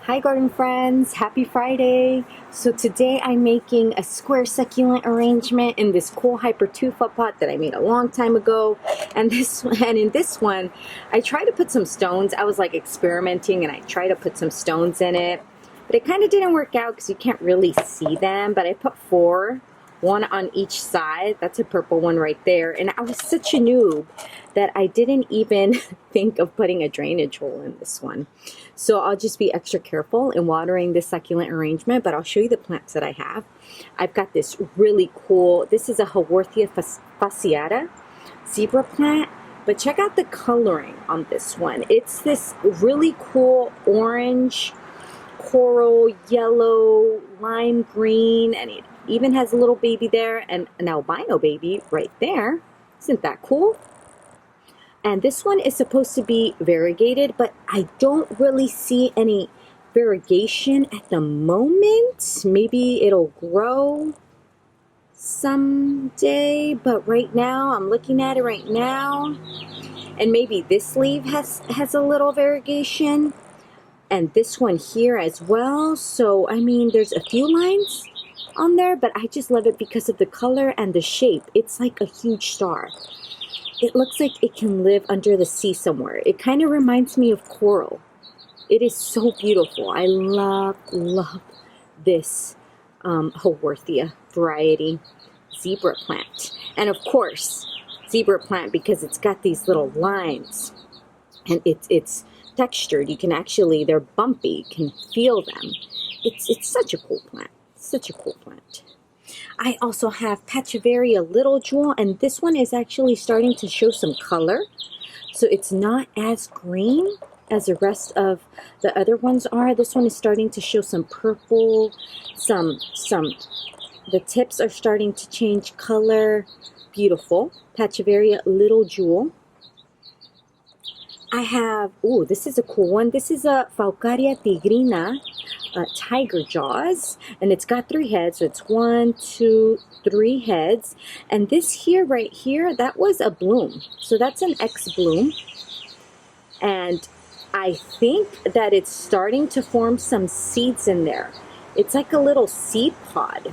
Hi garden friends, happy Friday. So today I'm making a square succulent arrangement in this cool hyper 2-foot pot that I made a long time ago. And in this one, I tried to put some stones. I was like experimenting and I tried to put some stones in it. But it kind of didn't work out because you can't really see them. But I put 4, one on each side. That's a purple one right there. And I was such a noob that I didn't even think of putting a drainage hole in this one. So I'll just be extra careful in watering this succulent arrangement, but I'll show you the plants that I have. I've got this really cool, this is a Haworthia Fasciata zebra plant, but check out the coloring on this one. It's this really cool orange, coral, yellow, lime green, and it even has a little baby there and an albino baby right there. Isn't that cool? And this one is supposed to be variegated, but I don't really see any variegation at the moment. Maybe it'll grow someday, but right now, I'm looking at it right now, and maybe this leaf has a little variegation, and this one here as well. So, I mean, there's a few lines on there, but I just love it because of the color and the shape. It's like a huge star. It looks like it can live under the sea somewhere. It kind of reminds me of coral. It is so beautiful. I love this Haworthia variety zebra plant. And of course, zebra plant because it's got these little lines and it's textured. You can actually, they're bumpy, you can feel them. It's such a cool plant. Such a cool plant. I also have Pachyveria Little Jewel, and this one is actually starting to show some color. So it's not as green as the rest of the other ones are. This one is starting to show some purple, the tips are starting to change color. Beautiful. Pachyveria Little Jewel. I have, ooh, this is a cool one. This is a Faucaria Tigrina, tiger jaws, and it's got 3 heads. So it's 1, 2, 3 heads. And this here, right here, that was a bloom. So that's an ex-bloom. And I think that it's starting to form some seeds in there. It's like a little seed pod.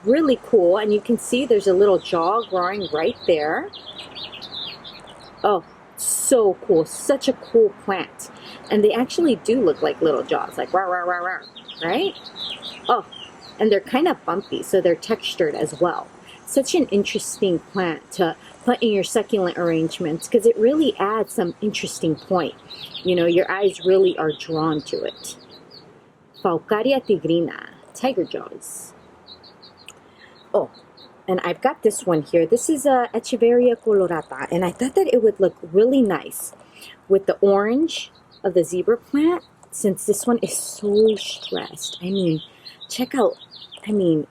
Really cool. And you can see there's a little jaw growing right there. Oh, so cool. Such a cool plant. And they actually do look like little jaws, like rah, rah, rah, rah, right? Oh, and they're kind of bumpy, so they're textured as well. Such an interesting plant to put in your succulent arrangements because it really adds some interesting point. You know, your eyes really are drawn to it. Faucaria tigrina, tiger jaws. Oh, and I've got this one here. This is a Echeveria Colorata, and I thought that it would look really nice with the orange of the zebra plant, since this one is so stressed. I mean, check out, I mean,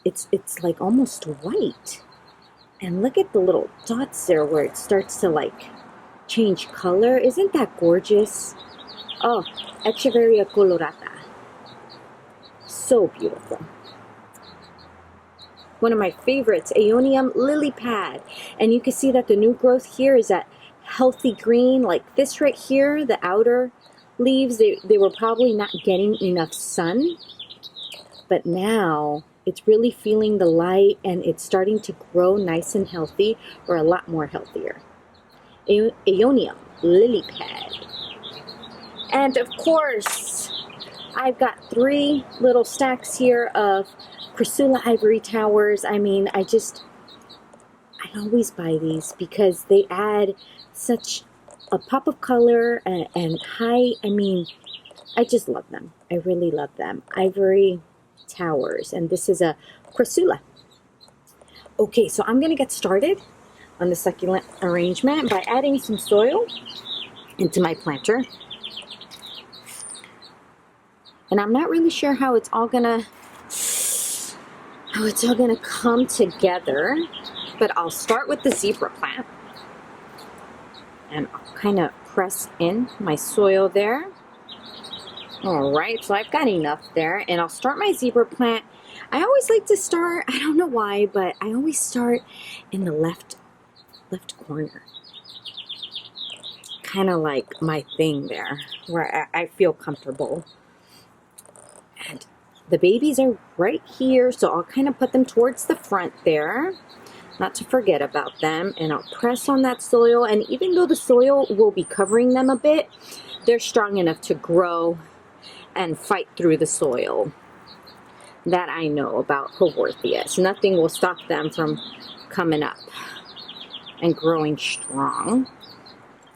it's like almost white. And look at the little dots there where it starts to like change color. Isn't that gorgeous? Oh, Echeveria Colorata. So beautiful. One of my favorites, Aeonium Lily Pad. And you can see that the new growth here is that healthy green, like this right here, the outer leaves, they were probably not getting enough sun. But now it's really feeling the light and it's starting to grow nice and healthy, or a lot more healthier. Aeonium Lily Pad. And of course, I've got 3 little stacks here of Crassula Ivory Towers. I mean, I always buy these because they add such a pop of color and high, I mean, I just love them. I really love them. Ivory Towers, and this is a Crassula. Okay, so I'm going to get started on the succulent arrangement by adding some soil into my planter. And I'm not really sure how it's all gonna come together, but I'll start with the zebra plant. And I'll kind of press in my soil there. All right, so I've got enough there, and I'll start my zebra plant. I always like to start, I don't know why, but I always start in the left corner. Kind of like my thing there, where I feel comfortable. And the babies are right here, so I'll kind of put them towards the front there, not to forget about them. And I'll press on that soil, and even though the soil will be covering them a bit, they're strong enough to grow and fight through the soil. That I know about Haworthias. Nothing will stop them from coming up and growing strong.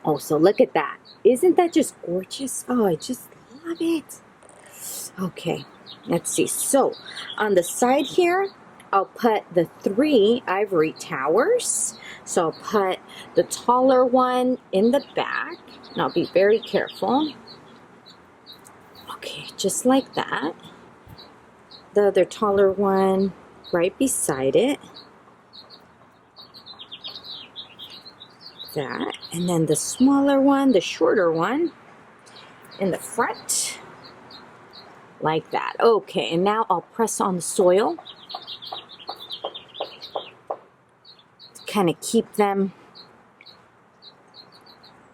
Oh, so look at that. Isn't that just gorgeous? Oh, I just love it. Okay, let's see. So on the side here, I'll put the 3 ivory towers. So I'll put the taller one in the back, and I'll be very careful. Okay, just like that. The other taller one right beside it. That. And then the smaller one, the shorter one, in the front. Like that. Okay, and now I'll press on the soil to kind of keep them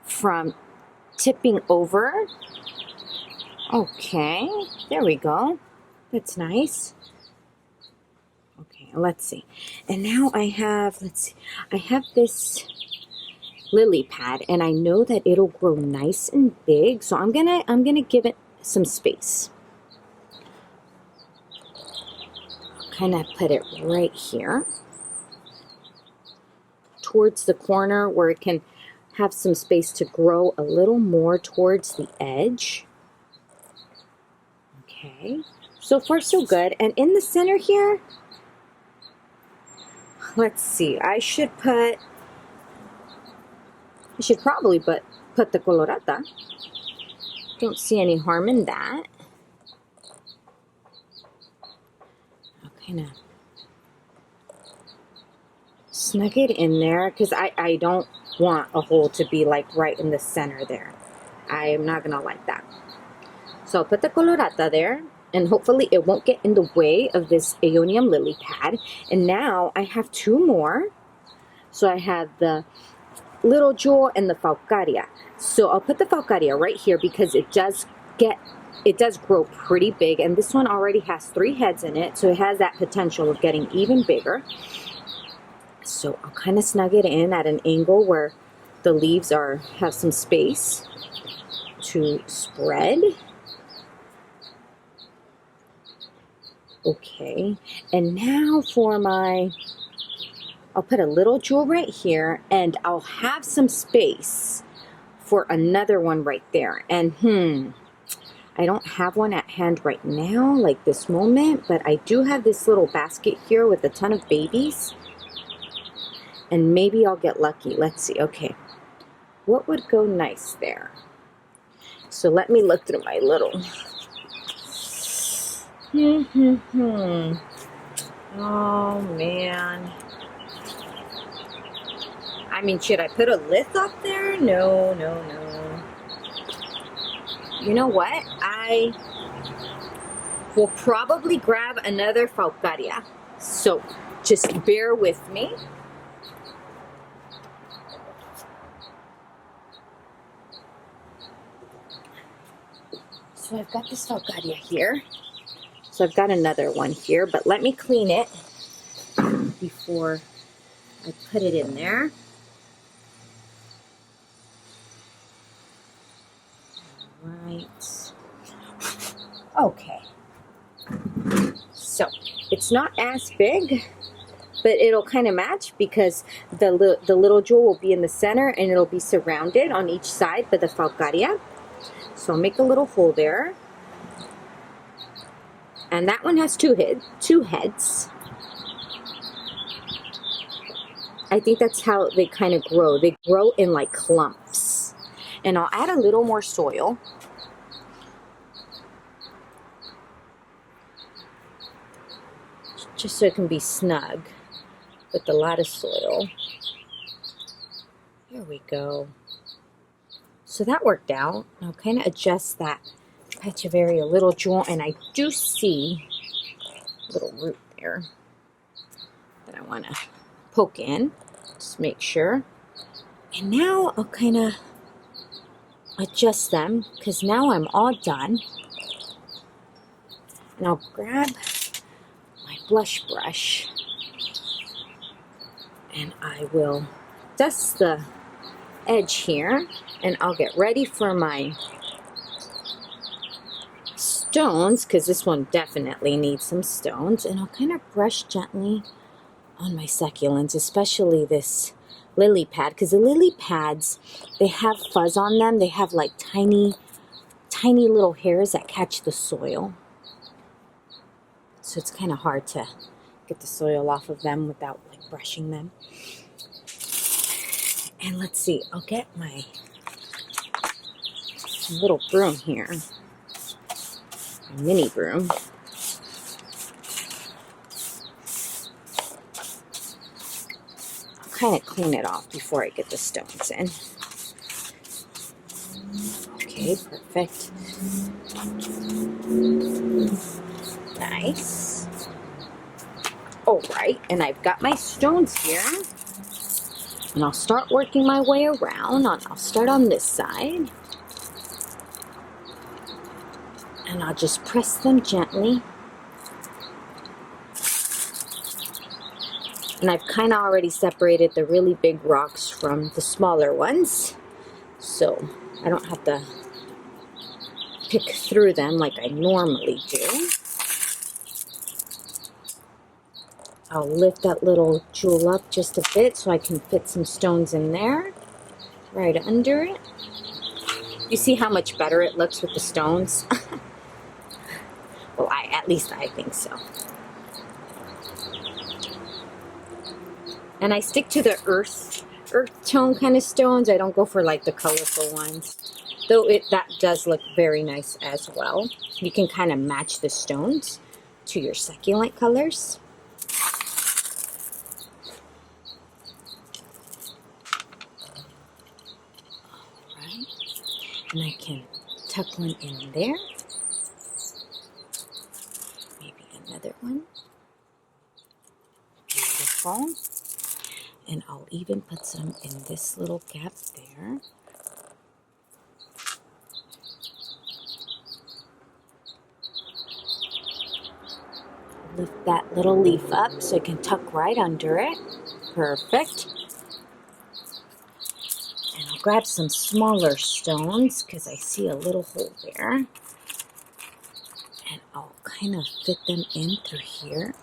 from tipping over. Okay, there we go. That's nice. Okay, let's see. And now I have, let's see, I have this lily pad, and I know that it'll grow nice and big, so I'm gonna give it some space. Kind of put it right here towards the corner where it can have some space to grow a little more towards the edge. Okay, so far so good. And in the center here, let's see, I should probably put the colorata. Don't see any harm in that. I'll kind of snug it in there because I don't want a hole to be like right in the center there. I am not gonna like that. So I'll put the colorata there, and hopefully it won't get in the way of this Aeonium Lily Pad. And now I have 2 more. So I have the Little Jewel and the Faucaria. So I'll put the Faucaria right here because it does grow pretty big, and this one already has 3 heads in it, so it has that potential of getting even bigger. So I'll kind of snug it in at an angle where the leaves have some space to spread. Okay, and now for I'll put a little jewel right here, and I'll have some space for another one right there. And I don't have one at hand right now, like this moment, but I do have this little basket here with a ton of babies. And maybe I'll get lucky. Let's see. Okay, what would go nice there? So let me look through my little... Oh, man. I mean, should I put a lith up there? No, no, no. You know what? I will probably grab another Faucaria. So just bear with me. So I've got this Faucaria here. So I've got another one here, but let me clean it before I put it in there. Right. Okay. So it's not as big, but it'll kind of match because the little jewel will be in the center and it'll be surrounded on each side by the Faucaria. So I'll make a little hole there. And that one has two heads. I think that's how they kind of grow. They grow in like clumps. And I'll add a little more soil. Just so it can be snug with a lot of soil. There we go. So that worked out. I'll kind of adjust that Pachyveria little jewel, and I do see a little root there that I want to poke in. Just make sure. And now I'll kind of adjust them because now I'm all done. And I'll grab my blush brush and I will dust the edge here, and I'll get ready for my stones, because this one definitely needs some stones, and I'll kind of brush gently on my succulents, especially this lily pad, because the lily pads, they have fuzz on them. They have like tiny little hairs that catch the soil, so it's kind of hard to get the soil off of them without like brushing them. And let's see, I'll get my little broom here, a mini broom. I'll kind of clean it off before I get the stones in. Okay, perfect. Nice. All right, and I've got my stones here. And I'll start working my way around. I'll start on this side. And I'll just press them gently. And I've kind of already separated the really big rocks from the smaller ones, so I don't have to pick through them like I normally do. I'll lift that little jewel up just a bit so I can fit some stones in there, right under it. You see how much better it looks with the stones? Well, at least I think so. And I stick to the earth tone kind of stones. I don't go for like the colorful ones, though that does look very nice as well. You can kind of match the stones to your succulent colors. Alright, and I can tuck one in there, maybe another one. Beautiful. And I'll even put some in this little gap there. Lift that little leaf up so it can tuck right under it. Perfect. And I'll grab some smaller stones because I see a little hole there. And I'll kind of fit them in through here.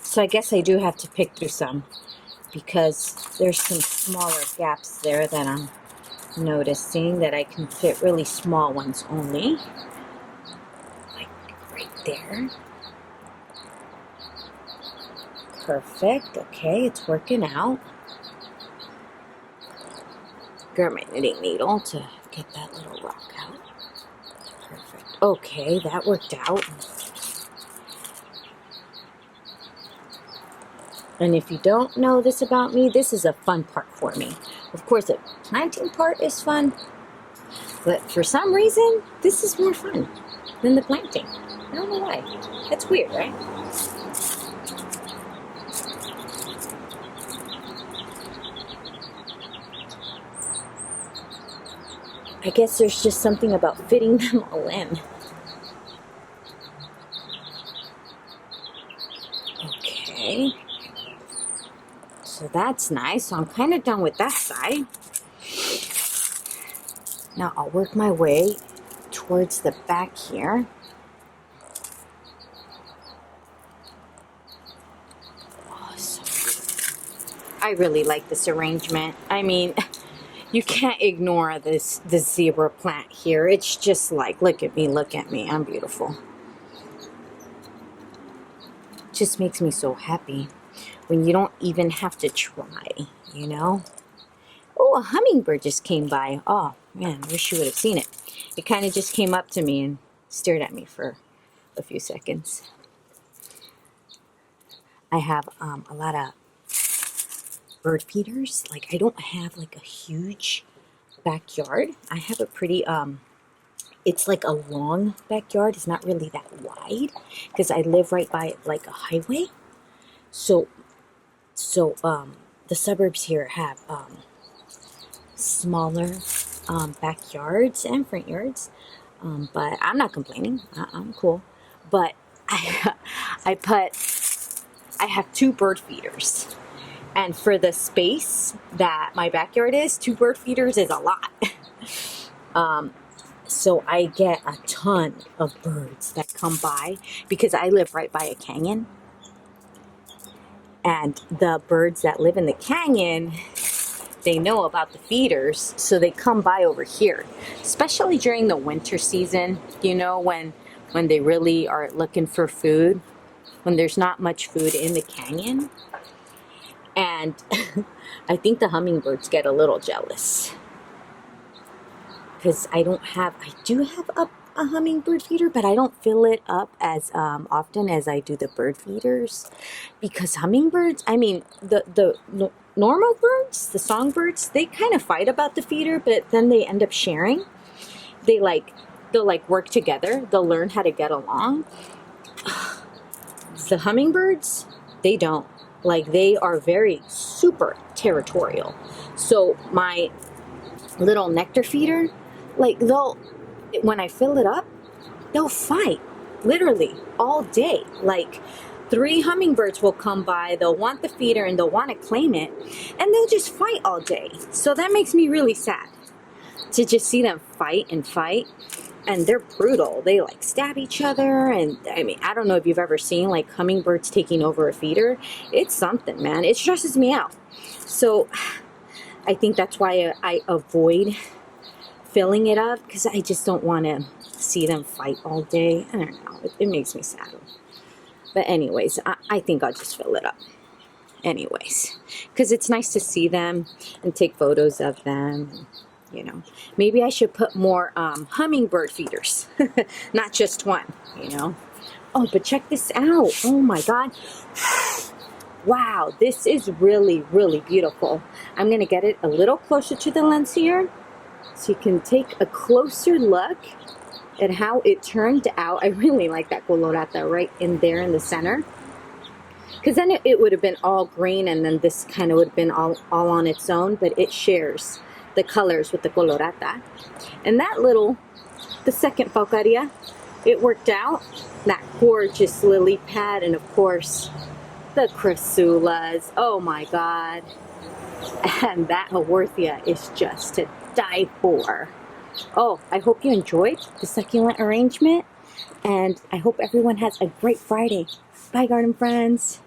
So I guess I do have to pick through some because there's some smaller gaps there that I'm noticing that I can fit really small ones only. Like right there. Perfect. Okay, it's working out. Grab my knitting needle to get that little rock out. Perfect. Okay, that worked out. And if you don't know this about me, this is a fun part for me. Of course, the planting part is fun, but for some reason, this is more fun than the planting. I don't know why. That's weird, right? I guess there's just something about fitting them all in. Okay. So that's nice. So I'm kind of done with that side. Now I'll work my way towards the back here. Awesome. I really like this arrangement. I mean, you can't ignore this zebra plant here. It's just like, look at me, I'm beautiful. It just makes me so happy when you don't even have to try, you know? Oh, a hummingbird just came by. Oh, man, I wish you would have seen it. It kind of just came up to me and stared at me for a few seconds. I have a lot of bird feeders. Like, I don't have like a huge backyard. I have a pretty it's like a long backyard. It's not really that wide because I live right by like a highway. So the suburbs here have smaller backyards and front yards. But I'm not complaining. I'm cool. But I have 2 bird feeders. And for the space that my backyard is, 2 bird feeders is a lot. So I get a ton of birds that come by because I live right by a canyon. And the birds that live in the canyon, they know about the feeders, so they come by over here, especially during the winter season, you know, when they really are looking for food, when there's not much food in the canyon. And I think the hummingbirds get a little jealous because I do have a hummingbird feeder, but I don't fill it up as often as I do the bird feeders, because hummingbirds, I mean, the normal birds, the songbirds, they kind of fight about the feeder, but then they end up sharing. They'll work together. They'll learn how to get along. The hummingbirds, they don't. Like, they are very super territorial. So my little nectar feeder, like, when I fill it up, they'll fight literally all day. Like, 3 hummingbirds will come by, they'll want the feeder and they'll want to claim it, and they'll just fight all day. So that makes me really sad to just see them fight and fight. And they're brutal. They like stab each other. And I mean, I don't know if you've ever seen like hummingbirds taking over a feeder. It's something, man. It stresses me out. So I think that's why I avoid filling it up, because I just don't want to see them fight all day. I don't know. It makes me sad. But anyways, I think I'll just fill it up. Anyways, because it's nice to see them and take photos of them. You know, maybe I should put more hummingbird feeders, not just one, you know. Oh, but check this out. Oh my God. Wow, this is really, really beautiful. I'm going to get it a little closer to the lens here so you can take a closer look at how it turned out. I really like that colorata right in there in the center, because then it would have been all green, and then this kind of would have been all on its own, but it shares the colors with the colorata. And that the second Faucaria, it worked out. That gorgeous lily pad, and of course the Crassulas. Oh my God. And that Haworthia is just to die for. Oh, I hope you enjoyed the succulent arrangement, and I hope everyone has a great Friday. Bye, garden friends.